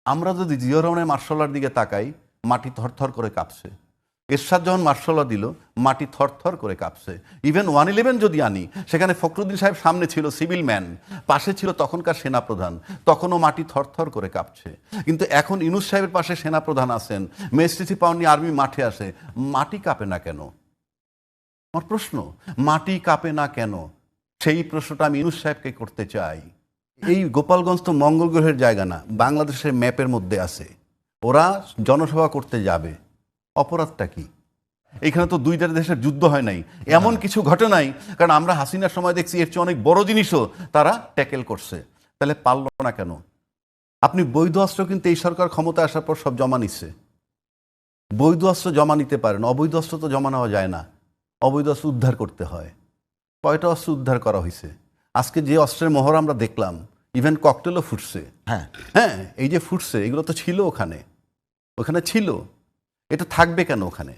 আমরা যদি জিয়াউর রহমানের মার্শাল্লার দিকে তাকাই, মাটি থরথর করে কাঁপছে। এরশাদ যখন মার্শাল্লাহ দিল, মাটি থরথর করে কাঁপছে। ইভেন 111 যদি আনি, সেখানে ফখরুদ্দিন সাহেব সামনে ছিল সিভিল ম্যান, পাশে ছিল তখনকার সেনাপ্রধান, তখনও মাটি থরথর করে কাঁপছে। কিন্তু এখন ইউনূস সাহেবের পাশে সেনাপ্রধান আছেন, মেজস্টিসি পাওনি আর্মি মাঠে আসে, মাটি কাঁপে না কেন? আমার প্রশ্ন, মাটি কাঁপে না কেন? সেই প্রশ্নটা আমি ইউনূস সাহেবকে করতে চাই। এই গোপালগঞ্জ তো মঙ্গল গ্রহের জায়গা না, বাংলাদেশের ম্যাপের মধ্যে আছে। ওরা জনসভা করতে যাবে, অপরাধটা কি? এখানে তো দুইটা দেশের যুদ্ধ হয় নাই, এমন কিছু ঘটে নাই। কারণ আমরা হাসিনার সময় দেখছি এর চেয়ে অনেক বড় জিনিসও তারা ট্যাকেল করছে। তাহলে পারল না কেন? আপনি বৈধ অস্ত্র কিন্তু এই সরকার ক্ষমতা আসার পর সব জমা নিচ্ছে। বৈধ অস্ত্র জমা নিতে পারেন, অবৈধ অস্ত্র তো জমা নেওয়া যায় না। অবৈধ অস্ত্র উদ্ধার করতে হয়। কয়টা অস্ত্র উদ্ধার করা হয়েছে? আজকে যে অস্ত্রের মহড়া আমরা দেখলাম, ইভেন ককটেলও ফুটছে। হ্যাঁ, হ্যাঁ, এই যে ফুটছে, এগুলো তো ছিল ওখানে, ওখানে ছিল। এটা থাকবে কেন ওখানে?